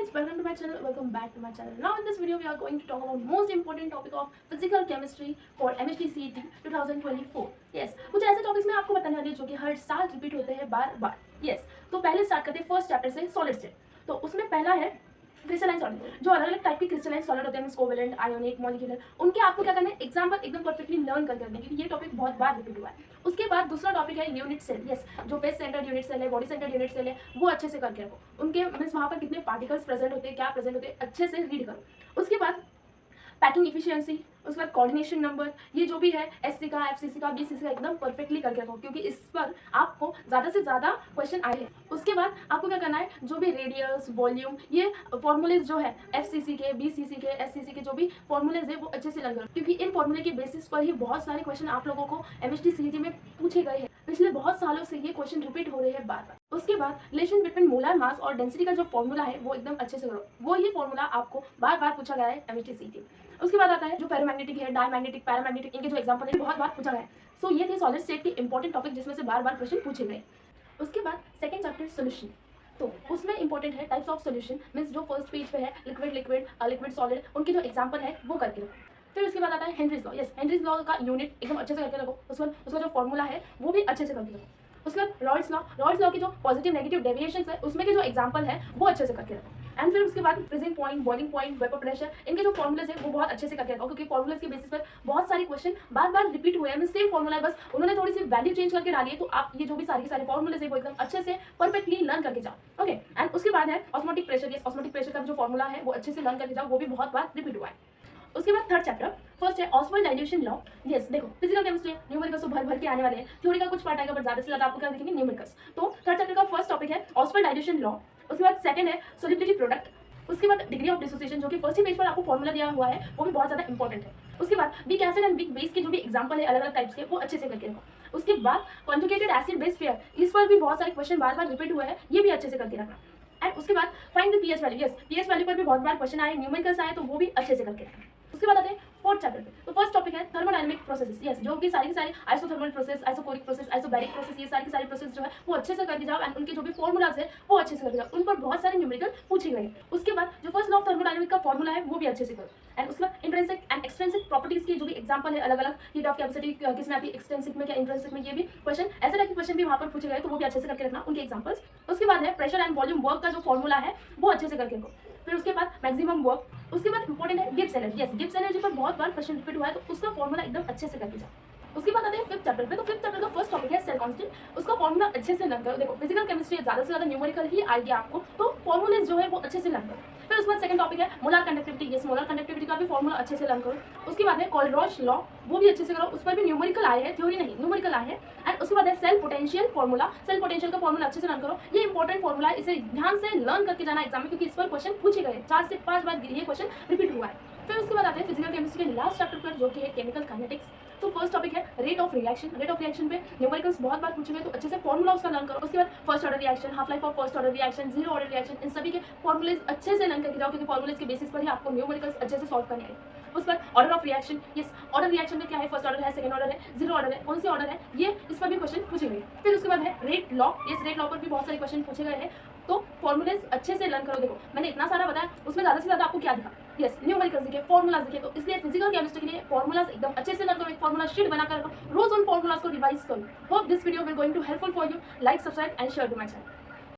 guys, welcome to my channel, welcome back to my channel. Now in this video we are going to talk about most important topic of physical chemistry for MHT CET 2024. Yes, कुछ ऐसे topics मैं आपको बताने वाली हूँ जो कि हर साल रिपीट होते हैं बार बार. Yes, तो पहले स्टार्ट करते हैं फर्स्ट चैप्टर से सॉलिड स्टेट. तो उसमें पहला है क्रिस्टलाइन सॉलिड. जो अलग अलग टाइप के क्रिस्टलाइन सॉलिड होते हैं, कोवेलेंट, आयोनिक, मॉलिक्यूलर, उनके आपको क्या करना है, एग्जांपल एकदम परफेक्टली लर्न कर करने क्योंकि ये टॉपिक बहुत बार रिपीट हुआ है. उसके बाद दूसरा टॉपिक है यूनिट सेल. यस, जो फेस सेंटर्ड यूनिट सेल है, बॉडी सेंटर्ड यूनिट सेल है, वो अच्छे से करके रखो. उनके मीन्स वहाँ पर कितने पार्टिकल्स प्रेजेंट होते हैं, क्या प्रेजेंट होते हैं, अच्छे से रीड करो. उसके बाद पैकिंग इफिशियंसी, उसके बाद कोऑर्डिनेशन नंबर, ये जो भी है एससी का, एफसीसी का, बीसीसी का एकदम परफेक्टली करके रखो क्योंकि इस पर आपको ज़्यादा से ज़्यादा क्वेश्चन आए हैं. उसके बाद आपको क्या करना है, जो भी रेडियस, वॉल्यूम, ये फॉर्मूलेज जो है एफसीसी के, बीसीसी के, एससीसी के जो भी फॉर्मूलेज है वो अच्छे से लर्न करो क्योंकि इन फॉर्मूले के बेसिस पर ही बहुत सारे क्वेश्चन आप लोगों को एमएचटी सीईटी में पूछे गए हैं. पिछले बहुत सालों से ये क्वेश्चन रिपीट हो रहे हैं बार बार. उसके बाद रिलेशन बिटवीन मोलर मास और डेंसिटी का जो फॉर्मूला है वो एकदम अच्छे से करो. वो ही फॉर्मूला आपको बार बार पूछा गया है एमएचटी सीईटी में. उसके बाद आता है जो फेरोमैग्नेटिक है, डायमैग्नेटिक, पैरामैग्नेटिक, इनके जो एग्जांपल है बहुत बार पूछा गया है. सो ये थे सॉलिड स्टेट के इंपॉर्टेंट टॉपिक जिसमें से बार बार क्वेश्चन पूछे गए. उसके बाद सेकंड चैप्टर सोल्यूशन. तो उसमें इंपॉर्टेंट है टाइप्स ऑफ सोल्यूशन, मीन्स जो फर्स्ट पेज पे है लिक्विड लिक्विड लिक्विड सॉलिड, उनके जो एग्जांपल है वो करके रखो. फिर उसके बाद आता है Henry's law. Yes, Henry's law का यूनिट एकदम अच्छे से करके रखो. उसका जो फॉर्मूला है वो भी अच्छे से करके रखो. उसके बाद रॉल्स लॉ की जो पॉजिटिव नेगेटिव डेविएशंस है उसमें के जो एग्जांपल है वो अच्छे से करके रखो. एंड फिर उसके बाद freezing point, boiling point, vapour pressure, इनके जो फॉर्मुलेज है वो बहुत अच्छे से करके रखो क्योंकि फॉर्मुलेज के बेसिस पर बहुत सारे क्वेश्चन बार बार रिपीट हुए हैं. सेम फॉर्मुला है, बस उन्होंने थोड़ी सी वैल्यू चेंज करके डाली है. तो आप ये जो भी सारे के सारे फॉर्मुलेज है वो एकदम अच्छे से परफेक्टली लर्न करके जाओ. ओके, एंड उसके बाद है ऑस्मोटिक प्रेशर. ये ऑस्मोटिक प्रेशर का जो फॉर्मुला है वो अच्छे से लर्न करके जाओ, वो भी बहुत बार रिपीट हुआ है. उसके बाद थर्ड चैप्टर फर्स्ट है ऑस्मोल डाइल्यूशन लॉ. यस, देखो फिजिकल केमिस्ट्री न्यूमेरिकल्स तो भर भर के आने वाले हैं. थ्योरी का कुछ पार्ट आएगा बट ज़्यादा से ज़्यादा आपको क्या देखेंगे, न्यूमेरिकल्स. तो थर्ड चैप्टर का फर्स्ट टॉपिक है ऑस्मोल डाइल्यूशन लॉ. उसके बाद सेकंड है सोलिबिलिटी प्रोडक्ट. उसके बाद डिग्री ऑफ डिसोसिएशन जो कि फर्स्ट ही पेज पर आपको फॉर्मूला दिया हुआ है वो भी बहुत ज़्यादा इंपॉर्टेंट है. उसके बाद weak acid and weak base के जो भी एग्जांपल है अलग अलग टाइप्स के वो अच्छे से करके रखो. उसके बाद कॉन्जुगेटेड एसिड बेस पेयर, इस पर भी बहुत सारे क्वेश्चन बार बार रिपीट हुए हैं, ये भी अच्छे से करके रखना. एंड उसके बाद find the pH value. Yes, pH value पर भी बहुत बार क्वेश्चन आए, न्यूमेरिकल्स आए, तो वो भी अच्छे से करके रखना. उसके बाद आते हैं फोर्थ चैप्टर पे. तो फर्स्ट टॉपिक है थर्मोडायनामिक प्रोसेसेस. यस, जो कि सारी की सारी isothermal process, isochoric process, isobaric process, ये सारी की सारी प्रोसेस जो है वो अच्छे से करके जाओ. एंड उनके जो भी फॉर्मूलाज है वो अच्छे से करके जाओ, उन पर बहुत सारे न्यूमेरिकल पूछे गए हैं. उसके बाद जो फर्स्ट लॉ ऑफ थर्मोडायनामिक का फॉर्मूला है वो भी अच्छे से करो. एंड उसके बाद इंट्रिंसिक एंड एक्सट्रिंसिक प्रॉपर्टीज की जो भी एग्जांपल है अलग अलग, हीट ऑफ कैपेसिटी किसमें आती है, एक्सट्रिंसिक में क्या, इंट्रिंसिक में, ये भी क्वेश्चन ऐसे टाइप के क्वेश्चन भी वहाँ पर पूछे गए, तो वो भी अच्छे से करके रखना उनके एग्जांपल्स. उसके बाद है प्रेशर एंड वॉल्यूम वर्क का जो फॉर्मूला है वो अच्छे से करके रखो. फिर उसके बाद मैक्सिमम वर्क. उसके बाद इंपॉर्टेंट है Gibbs energy. Yes, Gibbs energy पर बहुत बार क्वेश्चन रिपीट हुआ है, तो उसका फॉर्मूला एकदम अच्छे से करके जाओ. उसके बाद आते हैं फिफ्थ चैप्टर पे. तो फिफ्थ चैप्टर का फर्स्ट टॉपिक है सेल कांस्टेंट. उसका फॉर्मूला अच्छे से लर्न करो. देखो फिजिकल केमिस्ट्री ज़्यादा से ज़्यादा न्यूमेरिकल ही आएगी आपको, तो फॉर्मूलेज जो है वो अच्छे से लर्न करो. फिर उसके बाद सेकंड टॉपिक है molar conductivity. Yes, molar conductivity का भी फॉर्मूला अच्छे से लर्न करो. उसके बाद है कोलरॉश लॉ, वो भी अच्छे से करो. उस पर भी न्यूमेरिकल आए हैं, थ्योरी नहीं, न्यूमेरिकल आए हैं. एंड उसके बाद है cell potential formula. Cell potential का फॉर्मूला अच्छे से लर्न करो. ये इंपॉर्टेंट फॉर्मूला है, इसे ध्यान से लर्न करके जाना एग्जाम में क्योंकि इस पर क्वेश्चन पूछे गए 4 से 5 बार ये क्वेश्चन रिपीट हुआ है. फिर उसके बाद आते हैं फिजिकल केमिस्ट्री के लास्ट चैप्टर पर जो कि है केमिकल काइनेटिक्स. तो फर्स्ट टॉपिक है rate of reaction. Rate of reaction पे न्यूमेरिकल्स बहुत बार पूछे गए, तो अच्छे से फॉर्मूला उसका लर्न करो. उसके बाद first order reaction, half life of first order reaction, zero order reaction, इन सभी के फॉर्मूलेज अच्छे से लर्न करके जाओ क्योंकि फॉर्मूलेज के बेसिस पर ही आपको न्यूमेरिकल्स अच्छे से सॉल्व करने हैं. उसके बाद order of reaction. Yes, order reaction में क्या है, फर्स्ट ऑर्डर है, सेकंड ऑर्डर है, जीरो ऑर्डर है, कौन सी ऑर्डर है, ये इस पर भी क्वेश्चन पूछे गए. फिर उसके बाद है rate law. Yes, rate law पर भी बहुत सारे क्वेश्चन पूछे गए हैं, तो फॉर्मूलेज अच्छे से लर्न करो. देखो मैंने इतना सारा बताया, उसमें ज़्यादा से ज़्यादा आपको क्या दिखा, यस न्यूमेरिकल्स दिखे, फॉर्मूलाज दिखे, तो इसलिए फिजिकल केमिस्ट्री के लिए फॉर्मूलाज एकदम अच्छे से लर्न करो. एक फॉर्मूला शीट बनाकर रखो, रोज उन फॉर्मूलाज को रिवाइज करो. Hope this video will going to helpful for you. Like, subscribe and share to my channel.